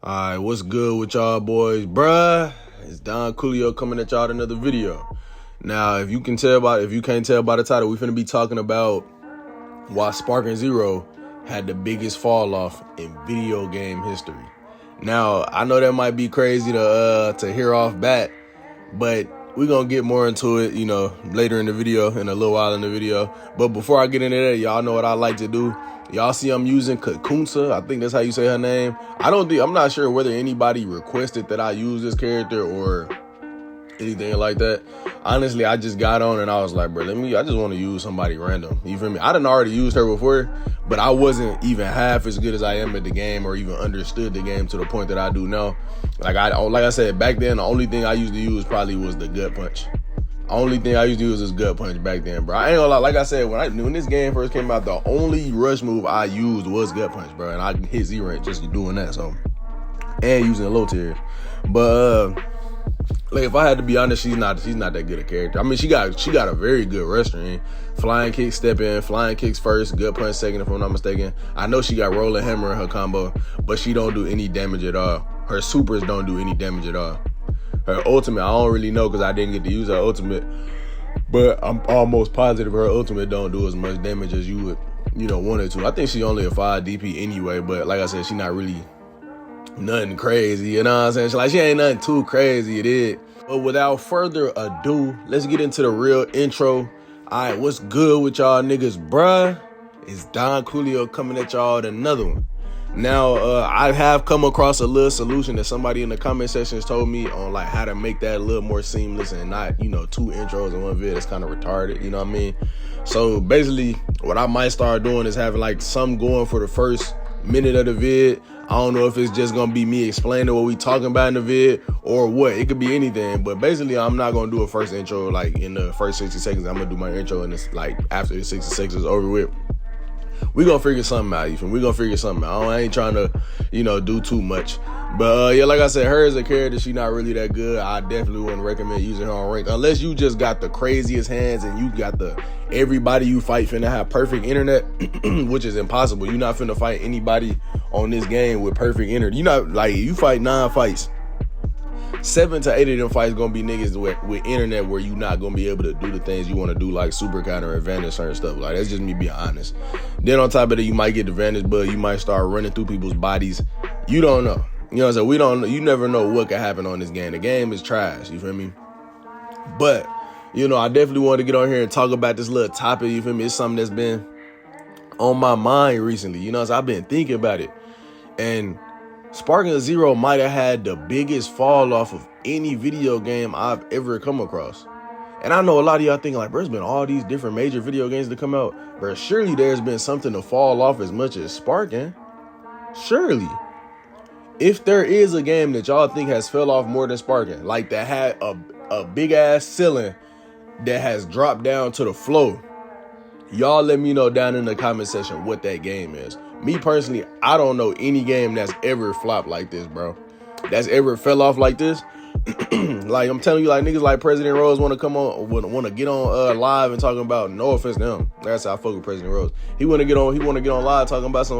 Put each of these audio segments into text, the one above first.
Alright, what's good with y'all boys, bruh? It's Don Coolio coming at y'all with another video. Now, if you can't tell by the title, we finna be talking about why Sparking Zero had the biggest fall off in video game history. Now, I know that might be crazy to hear off bat, but we're gonna get more into it, later in the video, in a little while in the video. But before I get into that, y'all know what I like to do. Y'all see I'm using Kakunsa. I think that's how you say her name. I'm not sure whether anybody requested that I use this character or anything like that. Honestly, I just got on and I was like, bro, I just want to use somebody random. You feel me? I done already used her before, but I wasn't even half as good as I am at the game or even understood the game to the point that I do now. Like I said, back then, the only thing I used to use probably was the gut punch. Only thing I used to use is gut punch back then, bro. I ain't gonna lie, like I said, when this game first came out, the only rush move I used was gut punch, bro. And I hit zero just doing that, so. And using a low tier. But like, if I had to be honest, she's not that good a character. I mean, she got a very good wrestling. Flying kick, step in, flying kicks first, gut punch second, if I'm not mistaken. I know she got rolling hammer in her combo, but she don't do any damage at all. Her supers don't do any damage at all. Her ultimate, I don't really know because I didn't get to use her ultimate, but I'm almost positive her ultimate don't do as much damage as you would, want it to. I think she only a 5 DP anyway, but like I said, she not really nothing crazy, you know what I'm saying? She ain't nothing too crazy, it is. But without further ado, let's get into the real intro. All right, what's good with y'all niggas, bruh? It's Don Coolio coming at y'all with another one. Now, I have come across a little solution that somebody in the comment sections told me on like how to make that a little more seamless and not, 2 intros in one video. That's kind of retarded, you know what I mean? So basically, what I might start doing is having like some going for the first minute of the vid. I don't know if it's just gonna be me explaining what we talking about in the vid or what. It could be anything, but basically I'm not gonna do a first intro like in the first 60 seconds. I'm gonna do my intro and it's like after the 60 seconds is over with. We gonna figure something out, we gonna figure something out. I ain't trying to, do too much. But yeah, like I said, her as a character, she not really that good. I definitely wouldn't recommend using her on rank unless you just got the craziest hands and you got everybody you fight finna have perfect internet, which is impossible. You're not finna fight anybody on this game with perfect internet. You're not, like, you fight 9 fights, 7 to 8 of them fights gonna be niggas with internet where you not gonna be able to do the things you want to do, like super counter advantage, certain stuff. Like, that's just me being honest. Then on top of it, you might get advantage, but you might start running through people's bodies. You don't know. You know what I'm saying? You never know what could happen on this game. The game is trash, you feel me? But, I definitely wanted to get on here and talk about this little topic, you feel me? It's something that's been on my mind recently, so I've been thinking about it. And Sparking Zero might have had the biggest fall off of any video game I've ever come across. And I know a lot of y'all thinking like, bro, there's been all these different major video games to come out, but surely there's been something to fall off as much as Sparking. Surely. If there is a game that y'all think has fell off more than Sparking, like that had a big ass ceiling that has dropped down to the floor, y'all let me know down in the comment section what that game is. Me personally, I don't know any game that's ever flopped like this, bro. That's ever fell off like this. Like, I'm telling you, like, niggas like President Rose want to come on, want to get on live and talking about, no offense to him, that's how I fuck with President Rose. He want to get on live talking about some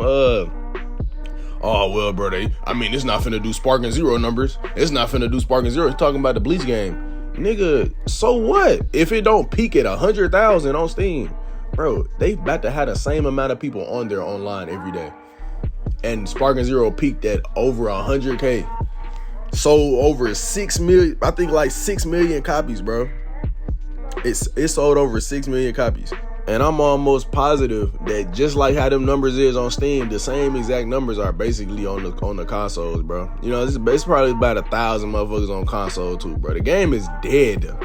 oh well, bro, it's not finna do Sparking Zero numbers. It's not finna do Sparking Zero. It's talking about the Bleach game, nigga. So what if it don't peak at 100,000 on Steam? Bro, they about to have the same amount of people on there online every day. And Sparking Zero peaked at over 100K. Sold over 6 million, I think like 6 million copies, bro. It sold over 6 million copies. And I'm almost positive that just like how them numbers is on Steam, the same exact numbers are basically on the consoles, bro. It's probably about 1,000 motherfuckers on console too, bro. The game is dead.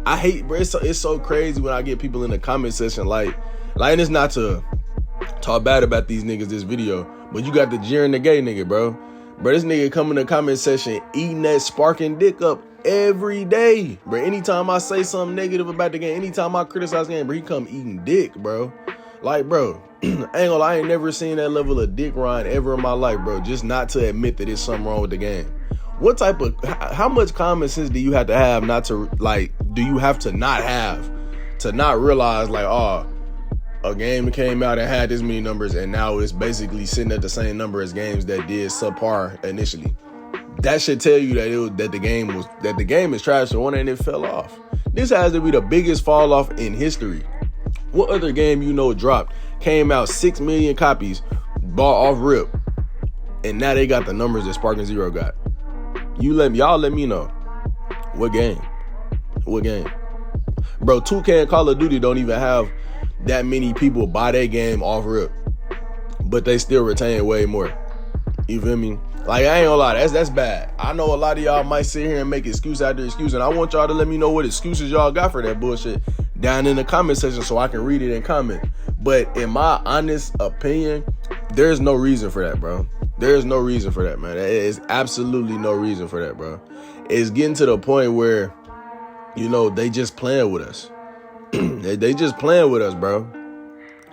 I hate, bro, it's so crazy when I get people in the comment section like, and it's not to talk bad about these niggas this video, but you got the jeering the gay nigga, bro. Bro, this nigga come in the comment section eating that Sparking dick up every day, bro. Anytime I say something negative about the game, anytime I criticize the game, bro, he come eating dick, bro. Like, bro, I ain't gonna lie, I ain't never seen that level of dick rind ever in my life, bro. Just not to admit that there's something wrong with the game. How much common sense do you have to have not to, like, do you have to not have to not realize, like, oh, a game that came out and had this many numbers, and now it's basically sitting at the same number as games that did subpar initially. That should tell you that the game is trash for one, and it fell off. This has to be the biggest fall off in history. What other game dropped, came out 6 million copies, bought off rip, and now they got the numbers that Sparking Zero got? Y'all let me know. What game? Bro, 2K and Call of Duty don't even have that many people buy their game off rip, but they still retain way more. You feel me? Like, I ain't gonna lie, that's bad. I know a lot of y'all might sit here and make excuse after excuse, and I want y'all to let me know what excuses y'all got for that bullshit down in the comment section so I can read it and comment. But in my honest opinion, there's no reason for that, bro. There's no reason for that, man. There is absolutely no reason for that, bro. It's getting to the point where, they just playing with us. they just playing with us, bro.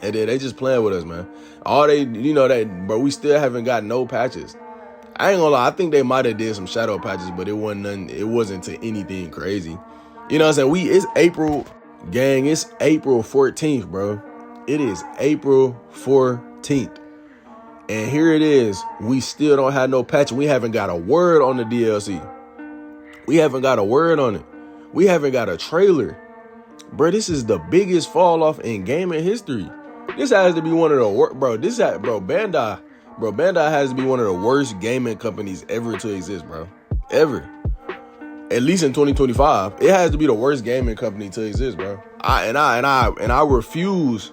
They just playing with us, man. All bro, we still haven't got no patches. I ain't gonna lie, I think they might have did some shadow patches, but it wasn't to anything crazy. You know what I'm saying? It's April 14th, bro. It is April 14th. And here it is. We still don't have no patch. We haven't got a word on the DLC. We haven't got a word on it. We haven't got a trailer. Bro, this is the biggest fall off in gaming history. This has to be one of the worst, bro. Bandai has to be one of the worst gaming companies ever to exist, bro. Ever. At least in 2025, it has to be the worst gaming company to exist, bro. I refuse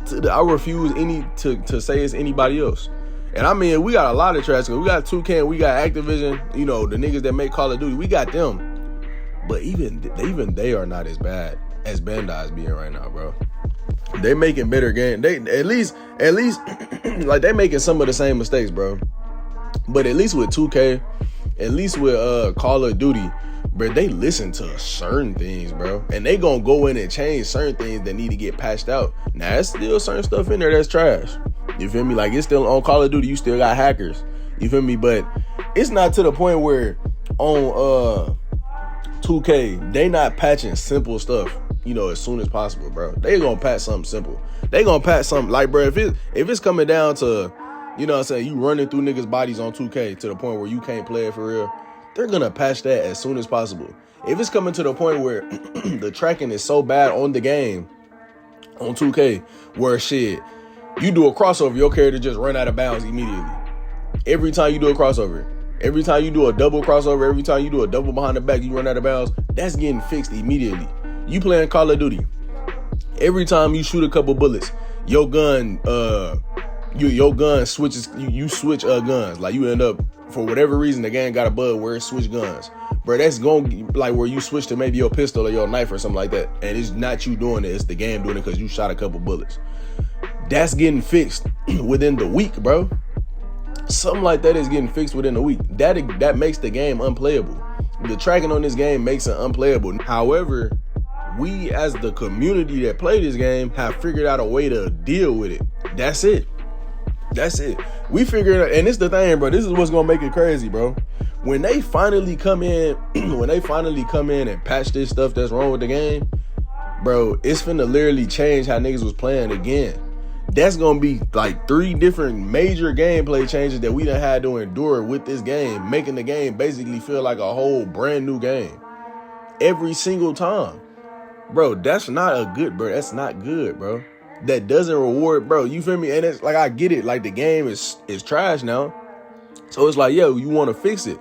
to say it's anybody else. And I mean, we got a lot of trash. We got 2K, we got Activision, the niggas that make Call of Duty. We got them. But even they are not as bad as Bandai's being right now, bro. They making better games. They at least like they making some of the same mistakes, bro. But at least with 2K, at least with Call of Duty, bro, they listen to certain things, bro. And they gonna go in and change certain things that need to get patched out. Now, there's still certain stuff in there that's trash. You feel me? Like, it's still on Call of Duty, you still got hackers. You feel me? But it's not to the point where on 2K, they not patching simple stuff, as soon as possible, bro. They gonna patch something simple. They gonna patch something like, bro, if it's coming down to, you running through niggas' bodies on 2K to the point where you can't play it for real, they're gonna patch that as soon as possible. If it's coming to the point where the tracking is so bad on the game, on 2K, where shit, you do a crossover, your character just run out of bounds immediately. Every time you do a crossover, every time you do a double crossover, every time you do a double behind the back, you run out of bounds. That's getting fixed immediately. You playing Call of Duty, every time you shoot a couple bullets, your gun switches. You switch guns. Like, you end up, for whatever reason, the game got a bug where it switch guns. Bro, that's going like where you switch to maybe your pistol or your knife or something like that, and it's not you doing it, it's the game doing it because you shot a couple bullets. That's getting fixed within the week, bro. Something like that is getting fixed within a week. That makes the game unplayable. The tracking on this game makes it unplayable. However, we as the community that play this game have figured out a way to deal with it. That's it. We figured out, and it's the thing, bro. This is what's gonna make it crazy, bro. When they finally come in, and patch this stuff that's wrong with the game, bro, it's finna literally change how niggas was playing again. That's gonna be like 3 different major gameplay changes that we done had to endure with this game, making the game basically feel like a whole brand new game every single time. Bro, that's not good, bro. That doesn't reward, bro. You feel me? And it's like, I get it. Like, the game is trash now. So it's like, yo, you want to fix it.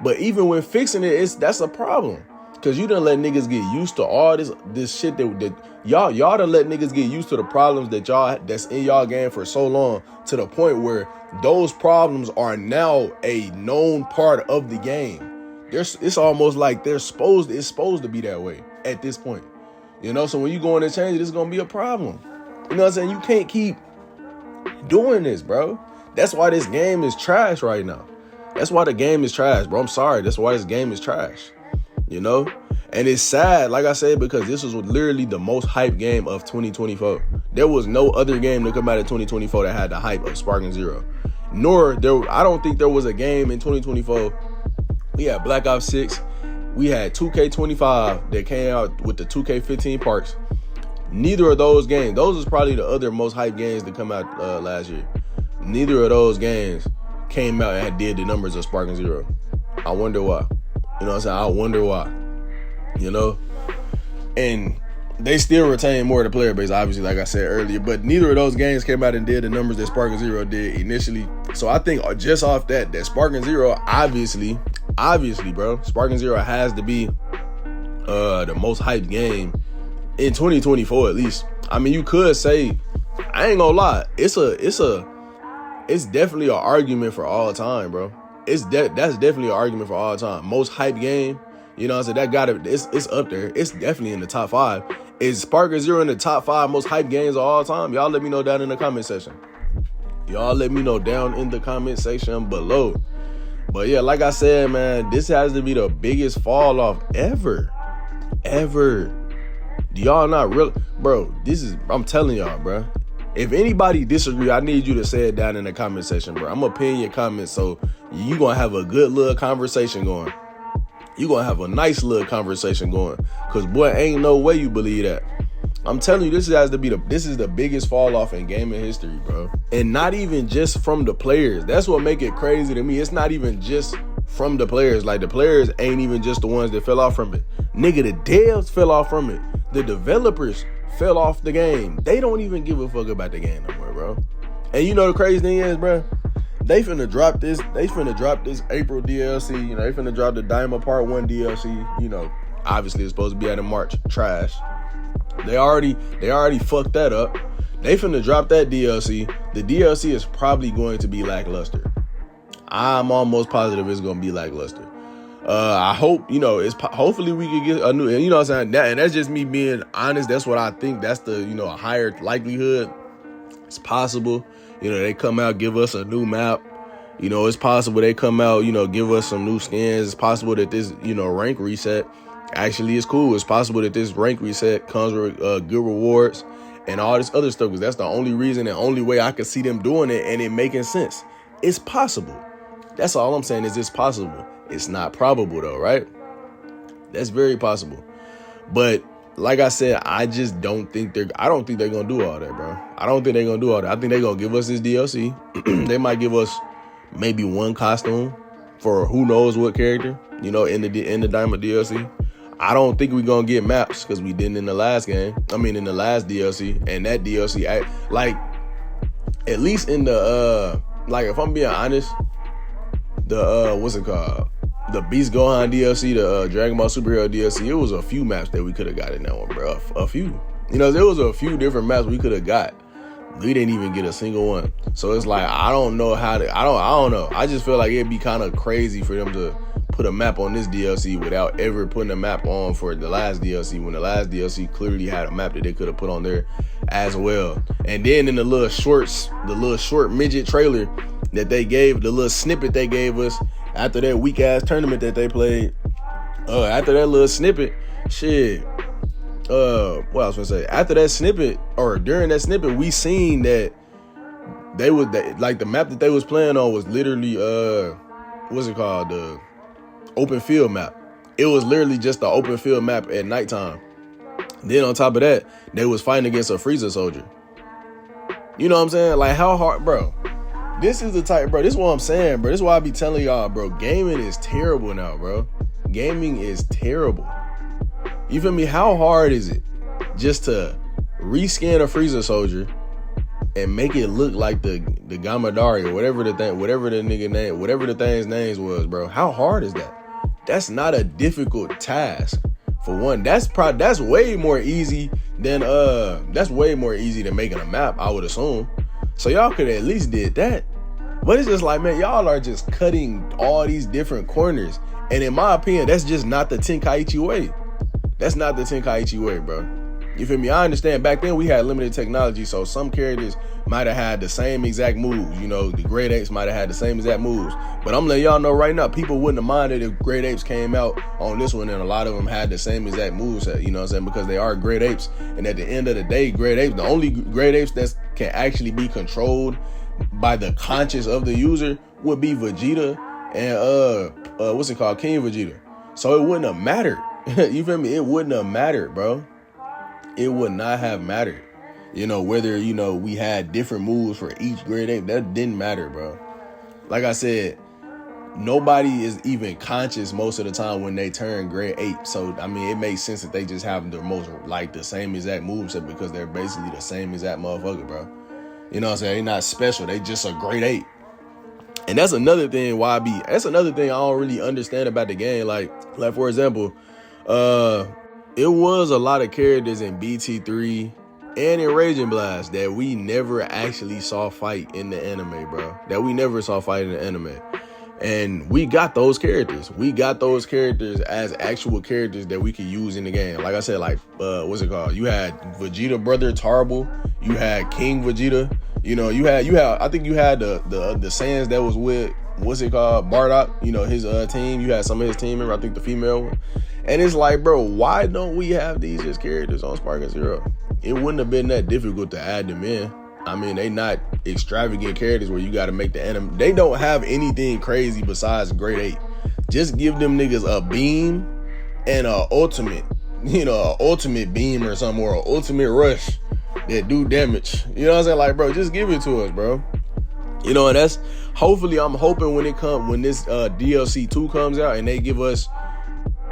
But even when fixing it, that's a problem. Because you done let niggas get used to all this shit that y'all done let niggas get used to the problems that's in y'all game for so long, to the point where those problems are now a known part of the game. It's almost like it's supposed to be that way at this point. So when you go in and change it, it's gonna be a problem. You know what I'm saying? You can't keep doing this, bro. That's why this game is trash right now. That's why the game is trash, bro. I'm sorry. That's why this game is trash. And it's sad, like I said, because this was literally the most hyped game of 2024. There was no other game that come out of 2024 that had the hype of Sparking Zero. I don't think there was a game in 2024. We had Black Ops 6. We had 2K25 that came out with the 2K15 parts. Neither of those games, those is probably the other most hyped games to come out last year. Neither of those games came out and did the numbers of Sparking Zero. I wonder why. You know what I'm saying? I wonder why. You know? And they still retain more of the player base, obviously, like I said earlier. But neither of those games came out and did the numbers that Sparking Zero did initially. So I think just off that Sparking Zero, obviously, bro, Sparking Zero has to be the most hyped game in 2024 at least. I mean, you could say, I ain't gonna lie, it's definitely an argument for all time, bro. That's definitely an argument for all time. Most hyped game, you know what I'm saying? It's up there. It's definitely in the top 5. Is Sparking Zero in the top 5 most hyped games of all time? Y'all let me know down in the comment section. Y'all let me know down in the comment section below. But yeah, like I said, man, this has to be the biggest fall off ever. Do y'all not real, bro? I'm telling y'all, bro. If anybody disagree, I need you to say it down in the comment section, bro. I'm gonna pin your comments so you gonna have a good little conversation going. You gonna have a nice little conversation going, cause boy, ain't no way you believe that. I'm telling you, this is the biggest fall off in gaming history, bro. And not even just from the players. That's what make it crazy to me. It's not even just from the players. Like, the players ain't even just the ones that fell off from it. Nigga, the devs fell off from it. The developers fell off the game. They don't even give a fuck about the game no more, bro. And you know the crazy thing is, bro, they finna drop this April DLC. You know, they finna drop the Diamond Part 1 DLC. You know, obviously it's supposed to be out in March. Trash. They already fucked that up. They finna drop that DLC. The DLC is probably going to be lackluster. I'm almost positive it's gonna be lackluster. I hope, you know, hopefully we could get a new, you know what I'm saying? And that's just me being honest. That's what I think. That's the, you know, a higher likelihood. It's possible, you know, they come out, give us a new map. You know, it's possible they come out, you know, give us some new skins. It's possible that this, you know, rank reset actually is cool. It's possible that this rank reset comes with good rewards and all this other stuff, because that's the only reason and only way I could see them doing it and it making sense. It's possible. That's all I'm saying, is it's possible. It's not probable though, right? That's very possible. But like I said, I don't think they're gonna do all that, bro. I don't think they're gonna do all that. I think they're gonna give us this DLC. They might give us maybe one costume for who knows what character, you know, in the Diamond DLC. I don't think we're gonna get maps, because we didn't in the last game. I mean, in the last DLC. And that DLC, like, at least in the like, if I'm being honest, the what's it called? The Beast Gohan DLC, the Dragon Ball Superhero DLC, it was a few maps that we could have got in that one, bro. A few. You know, there was a few different maps we could have got. We didn't even get a single one. So it's like, I don't know how to, I don't know. I just feel like it'd be kind of crazy for them to put a map on this DLC without ever putting a map on for the last DLC, when the last DLC clearly had a map that they could have put on there as well. And then in the little short midget trailer that they gave, the little snippet they gave us after that weak ass tournament that they played, after that little snippet, shit, what I was gonna say, after that snippet, or during that snippet, we seen that they was like, the map that they was playing on was literally what's it called, the open field map. It was literally just the open field map at nighttime. Then on top of that, they was fighting against a Frieza soldier. You know what I'm saying? Like, how hard, bro? This is the type, bro. This is what I'm saying, bro. This is why I be telling y'all, bro. Gaming is terrible now, bro. Gaming is terrible. You feel me? How hard is it just to reskin a Frieza soldier and make it look like the Gamadari or whatever the thing's names was, bro? How hard is that? That's not a difficult task. For one, that's way more easy than making a map, I would assume. So y'all could at least did that. But it's just like, man, y'all are just cutting all these different corners. And in my opinion, that's just not the Tenkaichi way. That's not the Tenkaichi way, bro. You feel me? I understand back then we had limited technology, so some characters might have had the same exact moves. You know, the Great Apes might have had the same exact moves. But I'm letting y'all know right now, people wouldn't have minded if Great Apes came out on this one and a lot of them had the same exact moves, you know what I'm saying? Because they are Great Apes. And at the end of the day, Great Apes, the only Great Apes that can actually be controlled by the conscience of the user would be Vegeta and what's it called? King Vegeta. So it wouldn't have mattered. You feel me? It wouldn't have mattered, bro. it would not have mattered. You know, whether, you know, we had different moves for each grade 8, that didn't matter, bro. Like I said, nobody is even conscious most of the time when they turn grade 8. So, I mean, it makes sense that they just have the most, like, the same exact moveset because they're basically the same exact motherfucker, bro. You know what I'm saying? They're not special. They just a grade 8. And that's another thing that's another thing I don't really understand about the game. Like for example, it was a lot of characters in BT3 and in Raging Blast that we never actually saw fight in the anime, bro. That we never saw fight in the anime. And we got those characters. We got those characters as actual characters that we could use in the game. Like I said, like, what's it called? You had Vegeta brother Tarble. You had King Vegeta. You know, you had, I think you had the Saiyans that was with, what's it called? Bardock, you know, his team. You had some of his team members, I think the female one. And it's like, bro, why don't we have these as characters on Sparking Zero? It wouldn't have been that difficult to add them in. I mean, they not extravagant characters where you got to make the anime. They don't have anything crazy besides grade 8. Just give them niggas a beam and a ultimate, you know, an ultimate beam or something, or an ultimate rush that do damage. You know what I'm saying? Like, bro, just give it to us, bro. You know, and that's, hopefully, I'm hoping when this DLC 2 comes out and they give us,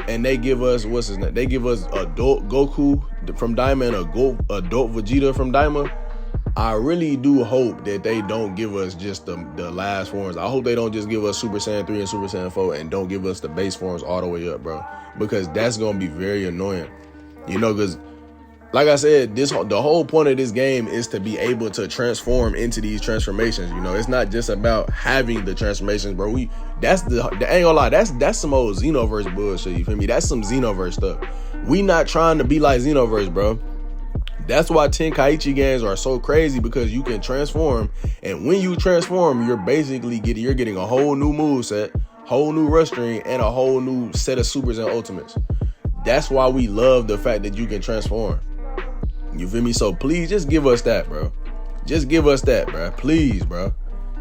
what's his name? They give us adult Goku from Daima and adult Vegeta from Daima. I really do hope that they don't give us just the last forms. I hope they don't just give us Super Saiyan 3 and Super Saiyan 4 and don't give us the base forms all the way up, bro. Because that's going to be very annoying. You know, because like I said, the whole point of this game is to be able to transform into these transformations. You know, it's not just about having the transformations, bro. I ain't gonna lie, that's some old Xenoverse bullshit, you feel me? That's some Xenoverse stuff. We not trying to be like Xenoverse, bro. That's why Tenkaichi games are so crazy, because you can transform, and when you transform, you're getting a whole new moveset, whole new rush string, and a whole new set of supers and ultimates. That's why we love the fact that you can transform. You feel me? So please just give us that, bro. Just give us that, bro. Please, bro.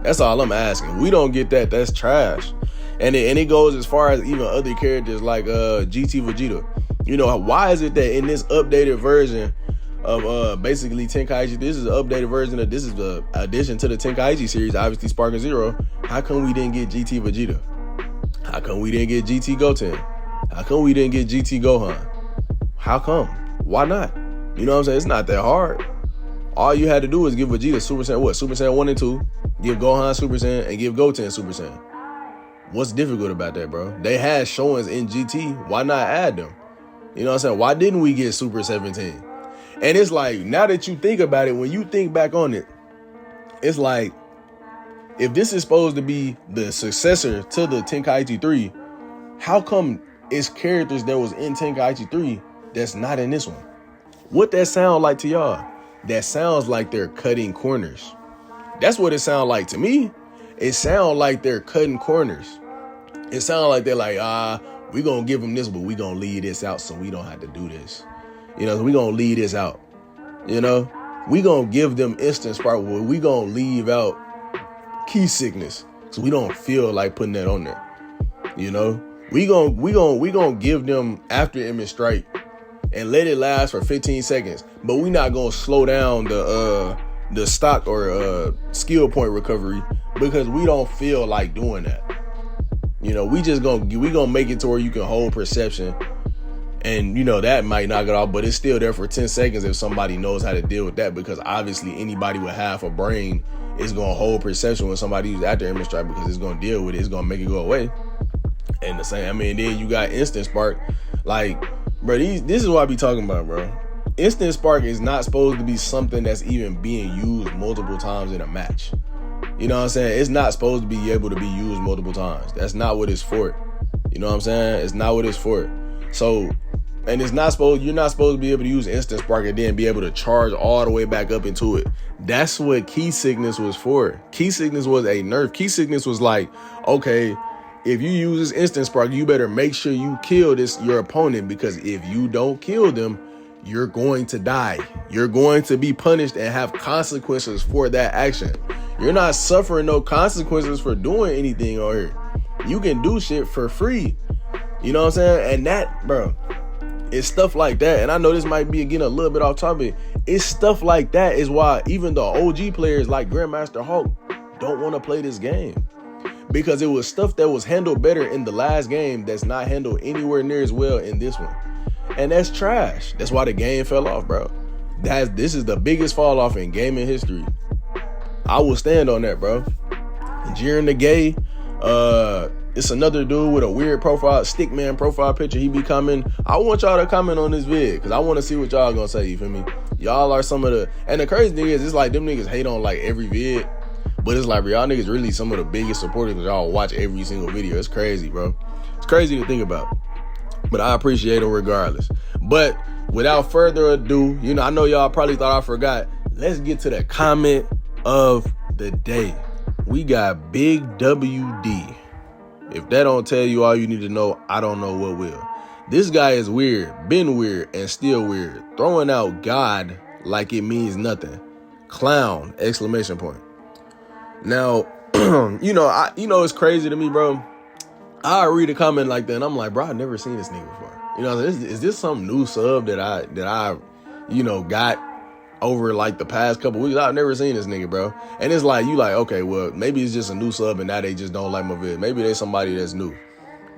That's all I'm asking. We don't get that. That's trash. And it goes as far as even other characters like GT Vegeta. You know, why is it that in this updated version of basically Tenkaichi, this is the updated version this is the addition to the Tenkaichi series, obviously Sparking Zero. How come we didn't get GT Vegeta? How come we didn't get GT Goten? How come we didn't get GT Gohan? How come? Why not? You know what I'm saying? It's not that hard. All you had to do is give Vegeta Super Saiyan, Super Saiyan 1 and 2, give Gohan Super Saiyan, and give Goten Super Saiyan. What's difficult about that, bro? They had showings in GT. Why not add them? You know what I'm saying? Why didn't we get Super 17? And it's like, now that you think about it, when you think back on it, it's like, if this is supposed to be the successor to the Tenkaichi 3, how come it's characters that was in Tenkaichi 3 that's not in this one? What that sound like to y'all? That sounds like they're cutting corners. That's what it sounds like to me. It sounds like they're cutting corners. It sounds like they're like, we gonna give them this, but we gonna leave this out so we don't have to do this. You know, we gonna leave this out. You know, we gonna give them instant spark, but we gonna leave out key sickness so we don't feel like putting that on there. You know, we gonna give them after image strike and let it last for 15 seconds, but we not gonna slow down the stock or skill point recovery because we don't feel like doing that. You know, we gonna make it to where you can hold perception, and you know that might knock it off, but it's still there for 10 seconds if somebody knows how to deal with that, because obviously anybody with half a brain is gonna hold perception when somebody who's after image strike, because it's gonna deal with it, it's gonna make it go away. And the same, I mean, then you got instant spark, like, bro, this is what I be talking about, bro. Instant spark is not supposed to be something that's even being used multiple times in a match. You know what I'm saying? It's not supposed to be able to be used multiple times. That's not what it's for. You know what I'm saying? It's not what it's for. So, and you're not supposed to be able to use instant spark and then be able to charge all the way back up into it. That's what key sickness was for. Key sickness was a nerf. Key sickness was like, okay, if you use this instant spark, you better make sure you kill your opponent, because if you don't kill them, you're going to die. You're going to be punished and have consequences for that action. You're not suffering no consequences for doing anything on here. You can do shit for free. You know what I'm saying? And that, bro, It's stuff like that. And I know this might be getting a little bit off topic. It's stuff like that is why even the OG players like Grandmaster Hawk don't want to play this game. Because it was stuff that was handled better in the last game that's not handled anywhere near as well in this one. And that's trash. That's why the game fell off, bro. This is the biggest fall off in gaming history. I will stand on that, bro. Jiren the Gay, it's another dude with a weird profile, stickman profile picture. He be coming. I want y'all to comment on this vid because I want to see what y'all gonna say. You feel me? Y'all are some of the, and the crazy thing is, it's like them niggas hate on like every vid, but it's like y'all niggas really some of the biggest supporters because y'all watch every single video. It's crazy, bro. It's crazy to think about, but I appreciate them regardless. But without further ado, you know, I know y'all probably thought I forgot. Let's get to the comment of the day. We got Big WD. If that don't tell you all you need to know, I don't know what will. This guy is weird, been weird, and still weird. Throwing out God like it means nothing. Clown, exclamation point. Now, you know, it's crazy to me, bro. I read a comment like that, and I'm like, bro, I've never seen this nigga before. You know, is this some new sub that I, you know, got over like the past couple weeks? I've never seen this nigga, bro. And it's like, you like, okay, well, maybe it's just a new sub and now they just don't like my vid. Maybe they somebody that's new.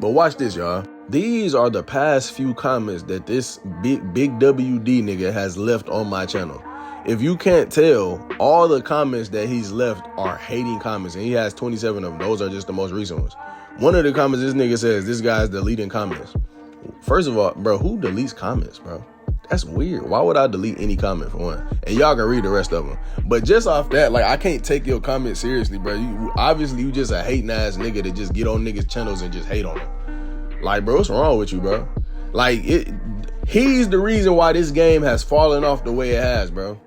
But watch this, y'all. These are the past few comments that this big WD nigga has left on my channel. If you can't tell, all the comments that he's left are hating comments, and he has 27 of them. Those are just the most recent ones. One of the comments, this nigga says, this guy's deleting comments. First of all, bro, who deletes comments, bro? That's weird. Why would I delete any comment for one? And y'all can read the rest of them. But just off that, like, I can't take your comment seriously, bro. You just a hating ass nigga that just get on niggas' channels and just hate on them. Like, bro, what's wrong with you, bro? Like, he's the reason why this game has fallen off the way it has, bro.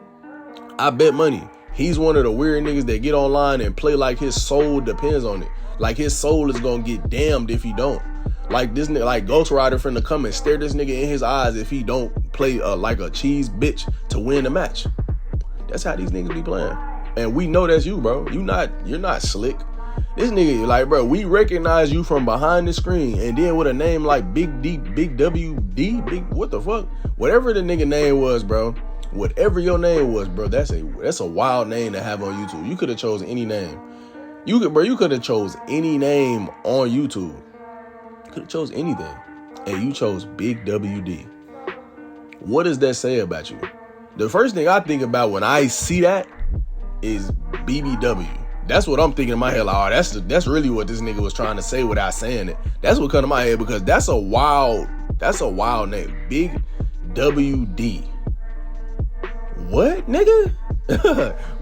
I bet money. He's one of the weird niggas that get online and play like his soul depends on it. Like his soul is gonna get damned if he don't. Like this nigga, like Ghost Rider finna come and stare this nigga in his eyes if he don't play like a cheese bitch to win the match. That's how these niggas be playing. And we know that's you, bro. You're not slick. This nigga, like, bro, we recognize you from behind the screen, and then with a name like Big D, Big WD, Big what the fuck? Whatever the nigga name was, bro. Whatever your name was, bro, that's a wild name to have on YouTube. You could have chose any name. You could have chose any name on YouTube. You could have chose anything. And you chose Big WD. What does that say about you? The first thing I think about when I see that is BBW. That's what I'm thinking in my head. Like, oh, that's really what this nigga was trying to say without saying it. That's what come to my head because that's a wild name. Big WD. What, nigga?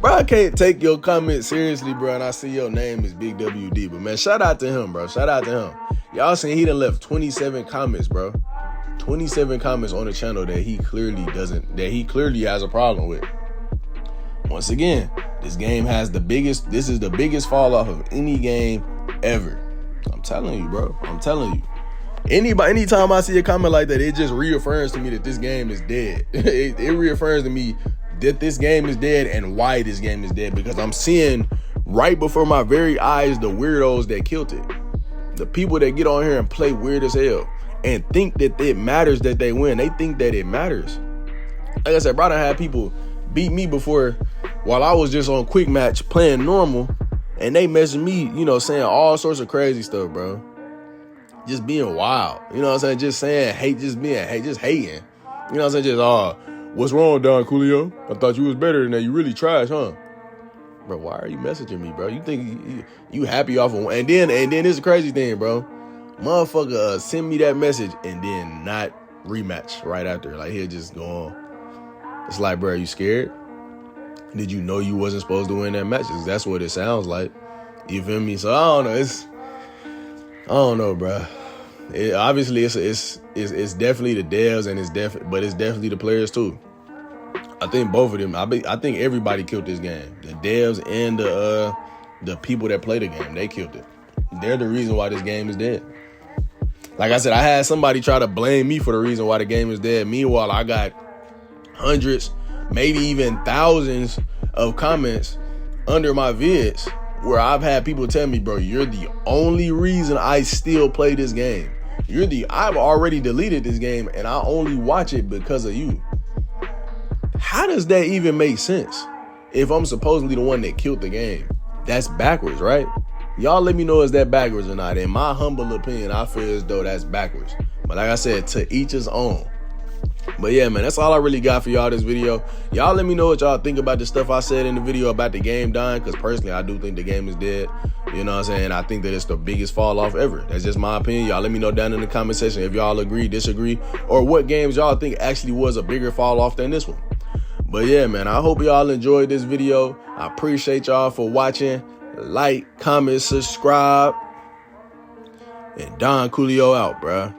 Bro, I can't take your comment seriously, bro, and I see your name is Big WD. But man, shout out to him, bro. Shout out to him. Y'all seen he done left 27 comments, bro. 27 comments on the channel that he clearly has a problem with. Once again, this is the biggest fall off of any game ever. I'm telling you, bro. I'm telling you. Anytime I see a comment like that, it just reaffirms to me that this game is dead. It reaffirms to me that this game is dead and why this game is dead, because I'm seeing right before my very eyes the weirdos that killed it. The people that get on here and play weird as hell and think that it matters that they win. They think that it matters. Like I said, bro, I had people beat me before while I was just on quick match playing normal, and they messaged me, you know, saying all sorts of crazy stuff, bro. Just being wild. You know what I'm saying? Just saying hate, just hating. You know what I'm saying? Just, what's wrong, Don Coolio? I thought you was better than that. You really trash, huh? Bro, why are you messaging me, bro? You think you happy off of one? And then it's a crazy thing, bro. Motherfucker send me that message and then not rematch right after. Like, he'll just go on. It's like, bro, are you scared? Did you know you wasn't supposed to win that match? That's what it sounds like. You feel me? So I don't know. I don't know, bro. Obviously, it's definitely the devs, but it's definitely the players too. I think both of them. I think everybody killed this game. The devs and the people that play the game, they killed it. They're the reason why this game is dead. Like I said, I had somebody try to blame me for the reason why the game is dead. Meanwhile, I got hundreds, maybe even thousands of comments under my vids where I've had people tell me, bro, you're the only reason I still play this game. I've already deleted this game and I only watch it because of you. How does that even make sense? If I'm supposedly the one that killed the game, that's backwards, right? Y'all let me know, is that backwards or not? In my humble opinion, I feel as though that's backwards. But like I said, to each his own. But yeah, man, that's all I really got for y'all this video. Y'all let me know what y'all think about the stuff I said in the video about the game dying, because personally, I do think the game is dead. You know what I'm saying? I think that it's the biggest fall off ever. That's just my opinion. Y'all let me know down in the comment section if y'all agree, disagree, or what games y'all think actually was a bigger fall off than this one. But yeah, man, I hope y'all enjoyed this video. I appreciate y'all for watching. Like, comment, subscribe. And Don Coolio out, bruh.